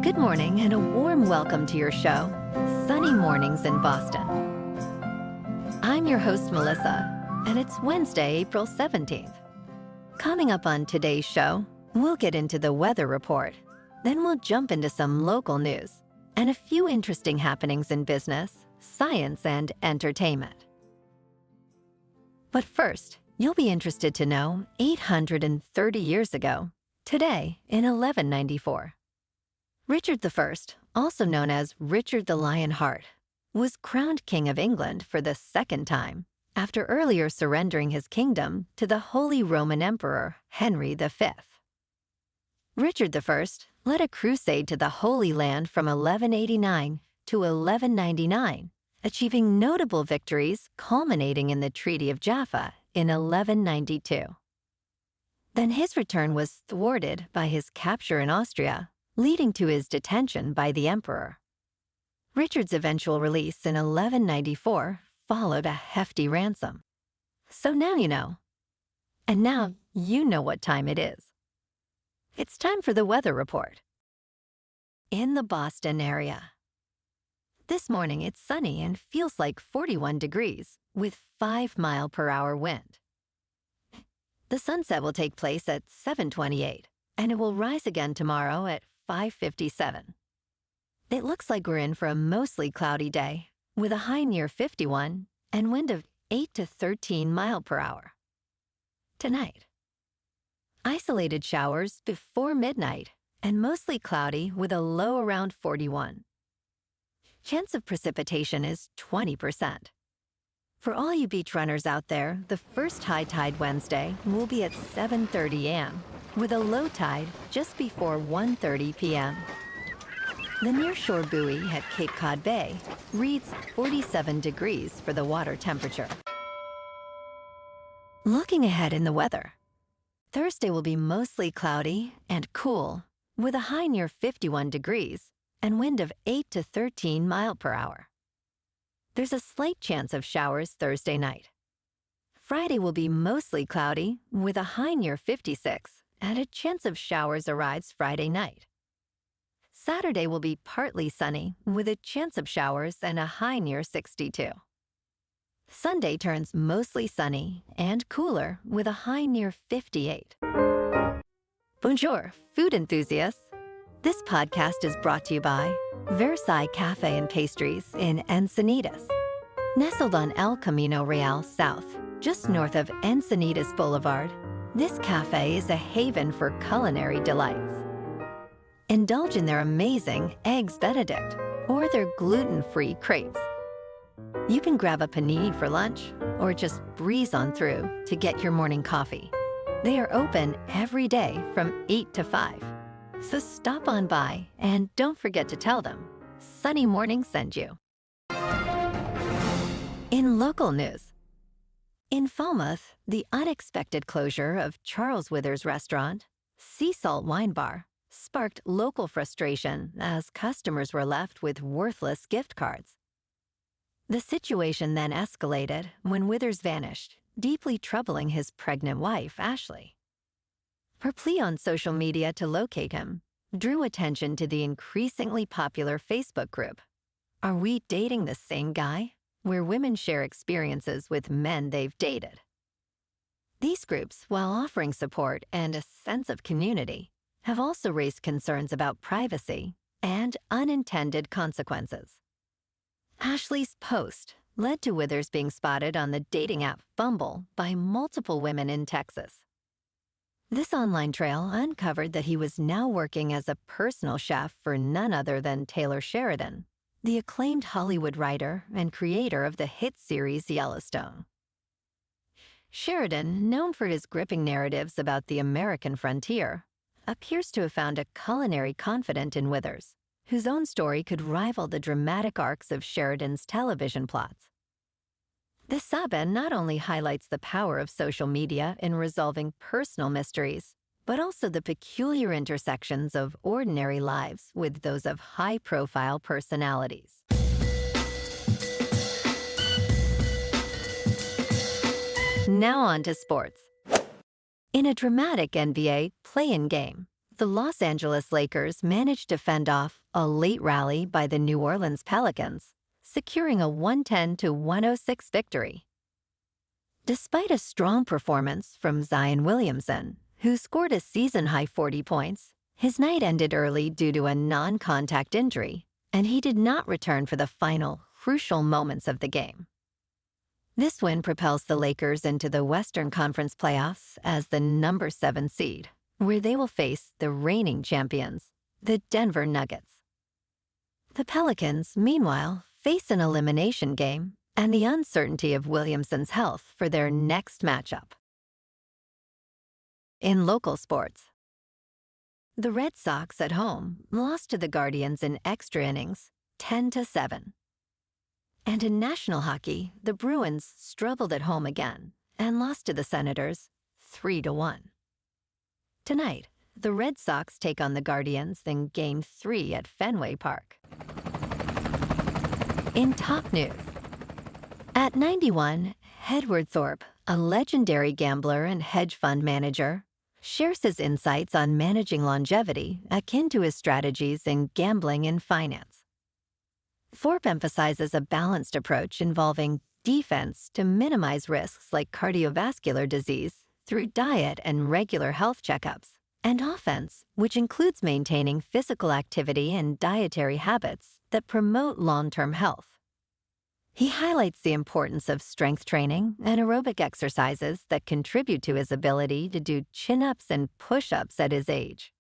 Good morning and a warm welcome to your show, Sunny Mornings in Boston. I'm your host, Melissa, and it's Wednesday, April 17th. Coming up on today's show, we'll get into the weather report. Then we'll jump into some local news and a few interesting happenings in business, science, and entertainment. But first, you'll be interested to know 830 years ago, today in 1194. Richard I, also known as Richard the Lionheart, was crowned King of England for the second time after earlier surrendering his kingdom to the Holy Roman Emperor Henry V. Richard I led a crusade to the Holy Land from 1189 to 1199, achieving notable victories culminating in the Treaty of Jaffa in 1192. Then his return was thwarted by his capture in Austria, leading to his detention by the emperor. Richard's eventual release in 1194 followed a hefty ransom. So now you know. And now you know what time it is. It's time for the weather report. In the Boston area. This morning it's sunny and feels like 41 degrees with 5-mile-per-hour wind. The sunset will take place at 7:28, and it will rise again tomorrow at 5:57. It looks like we're in for a mostly cloudy day, with a high near 51 and wind of 8 to 13 miles per hour. Tonight, isolated showers before midnight and mostly cloudy with a low around 41. Chance of precipitation is 20%. For all you beach runners out there, the first high tide Wednesday will be at 7:30 a.m., with a low tide just before 1:30 p.m. The nearshore buoy at Cape Cod Bay reads 47 degrees for the water temperature. Looking ahead in the weather, Thursday will be mostly cloudy and cool, with a high near 51 degrees and wind of 8 to 13 miles per hour. There's a slight chance of showers Thursday night. Friday will be mostly cloudy, with a high near 56 and a chance of showers arrives Friday night. Saturday will be partly sunny, with a chance of showers and a high near 62. Sunday turns mostly sunny and cooler, with a high near 58. Bonjour, food enthusiasts. This podcast is brought to you by Versailles Cafe and Pastries in Encinitas. Nestled on El Camino Real South, just north of Encinitas Boulevard, this cafe is a haven for culinary delights. Indulge in their amazing Eggs Benedict or their gluten-free crepes. You can grab a panini for lunch or just breeze on through to get your morning coffee. They are open every day from 8 to 5. So stop on by and don't forget to tell them Sunny Morning sent you. In local news, in Falmouth, the unexpected closure of Charles Withers' restaurant, Sea Salt Wine Bar, sparked local frustration as customers were left with worthless gift cards. The situation then escalated when Withers vanished, deeply troubling his pregnant wife, Ashley. Her plea on social media to locate him drew attention to the increasingly popular Facebook group, Are We Dating the Same Guy?, where women share experiences with men they've dated. These groups, while offering support and a sense of community, have also raised concerns about privacy and unintended consequences. Ashley's post led to Withers being spotted on the dating app Bumble by multiple women in Texas. This online trail uncovered that he was now working as a personal chef for none other than Taylor Sheridan, the acclaimed Hollywood writer and creator of the hit series Yellowstone. Sheridan, known for his gripping narratives about the American frontier, appears to have found a culinary confidant in Withers, whose own story could rival the dramatic arcs of Sheridan's television plots. This sub-end not only highlights the power of social media in resolving personal mysteries, but also the peculiar intersections of ordinary lives with those of high-profile personalities. Now on to sports. In a dramatic NBA play-in game, the Los Angeles Lakers managed to fend off a late rally by the New Orleans Pelicans, securing a 110-106 victory. Despite a strong performance from Zion Williamson, who scored a season-high 40 points, his night ended early due to a non-contact injury, and he did not return for the final, crucial moments of the game. This win propels the Lakers into the Western Conference playoffs as the number 7 seed, where they will face the reigning champions, the Denver Nuggets. The Pelicans, meanwhile, face an elimination game and the uncertainty of Williamson's health for their next matchup. In local sports, the Red Sox at home lost to the Guardians in extra innings, 10-7. And in national hockey, the Bruins struggled at home again and lost to the Senators, 3-1. Tonight, the Red Sox take on the Guardians in Game 3 at Fenway Park. In top news, at 91, Edward Thorpe, a legendary gambler and hedge fund manager, shares his insights on managing longevity akin to his strategies in gambling and finance. Thorpe emphasizes a balanced approach involving defense to minimize risks like cardiovascular disease through diet and regular health checkups, and offense, which includes maintaining physical activity and dietary habits that promote long-term health. He highlights the importance of strength training and aerobic exercises that contribute to his ability to do chin-ups and push-ups at his age.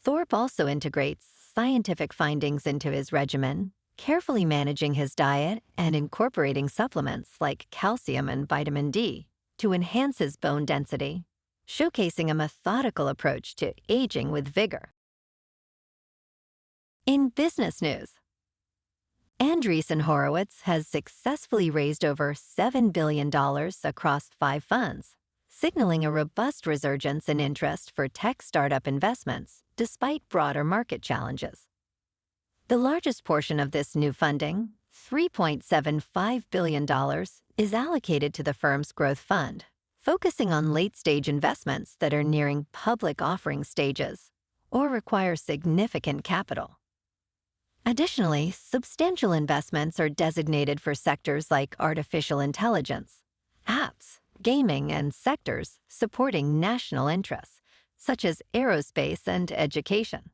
Thorpe also integrates scientific findings into his regimen, carefully managing his diet and incorporating supplements like calcium and vitamin D to enhance his bone density, showcasing a methodical approach to aging with vigor. In business news, Andreessen Horowitz has successfully raised over $7 billion across 5 funds, signaling a robust resurgence in interest for tech startup investments despite broader market challenges. The largest portion of this new funding, $3.75 billion, is allocated to the firm's growth fund, focusing on late-stage investments that are nearing public offering stages or require significant capital. Additionally, substantial investments are designated for sectors like artificial intelligence, apps, gaming, and sectors supporting national interests, such as aerospace and education.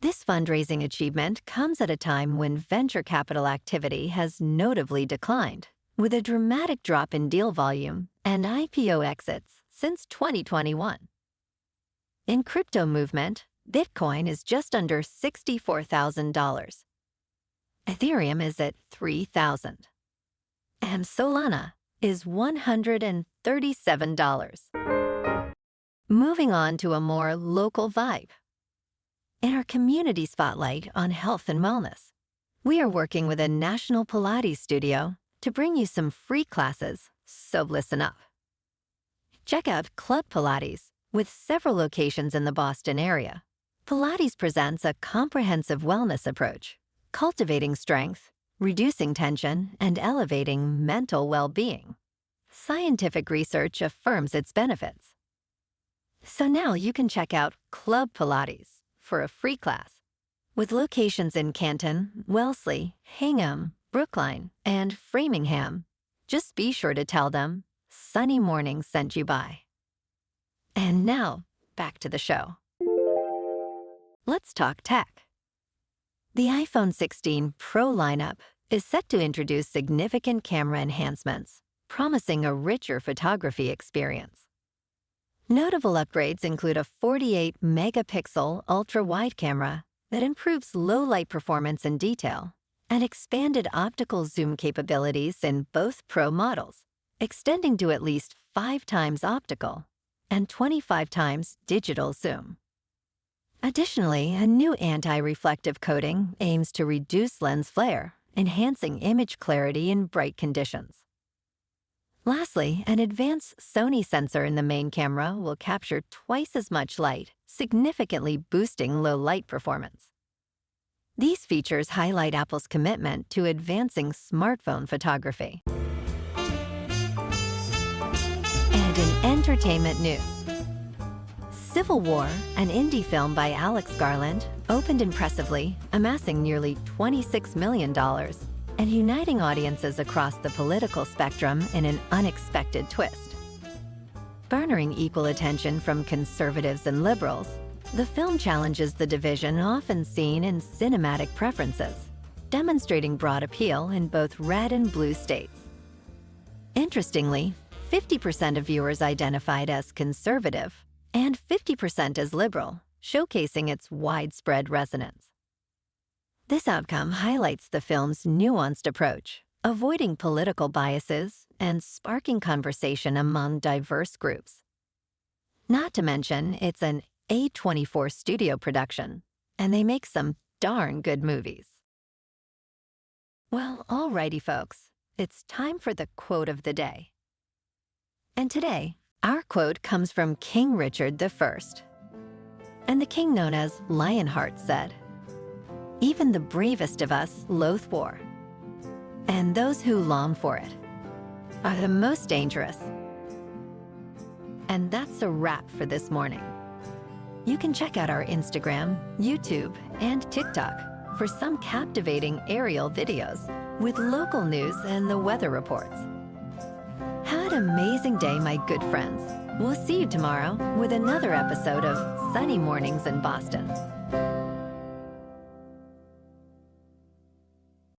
This fundraising achievement comes at a time when venture capital activity has notably declined, with a dramatic drop in deal volume and IPO exits since 2021. In crypto movement, Bitcoin is just under $64,000. Ethereum is at $3,000. And Solana is $137. Moving on to a more local vibe. In our community spotlight on health and wellness, we are working with a national Pilates studio to bring you some free classes, so listen up. Check out Club Pilates with several locations in the Boston area. Pilates presents a comprehensive wellness approach, cultivating strength, reducing tension, and elevating mental well-being. Scientific research affirms its benefits. So now you can check out Club Pilates for a free class. With locations in Canton, Wellesley, Hingham, Brookline, and Framingham, just be sure to tell them Sunny Mornings sent you by. And now, back to the show. Let's talk tech. The iPhone 16 Pro lineup is set to introduce significant camera enhancements, promising a richer photography experience. Notable upgrades include a 48-megapixel ultra-wide camera that improves low-light performance and detail, and expanded optical zoom capabilities in both Pro models, extending to at least 5 times optical and 25 times digital zoom. Additionally, a new anti-reflective coating aims to reduce lens flare, enhancing image clarity in bright conditions. Lastly, an advanced Sony sensor in the main camera will capture twice as much light, significantly boosting low light performance. These features highlight Apple's commitment to advancing smartphone photography. And in entertainment news, Civil War, an indie film by Alex Garland, opened impressively, amassing nearly $26 million and uniting audiences across the political spectrum in an unexpected twist. Garnering equal attention from conservatives and liberals, the film challenges the division often seen in cinematic preferences, demonstrating broad appeal in both red and blue states. Interestingly, 50% of viewers identified as conservative and 50% as liberal, showcasing its widespread resonance. This outcome highlights the film's nuanced approach, avoiding political biases and sparking conversation among diverse groups. Not to mention, it's an A24 studio production, and they make some darn good movies. Well, alrighty folks, it's time for the quote of the day. And today, our quote comes from King Richard I. And the king known as Lionheart said, "Even the bravest of us loathe war, and those who long for it are the most dangerous." And that's a wrap for this morning. You can check out our Instagram, YouTube, and TikTok for some captivating aerial videos with local news and the weather reports. Have an amazing day, my good friends. We'll see you tomorrow with another episode of Sunny Mornings in Boston.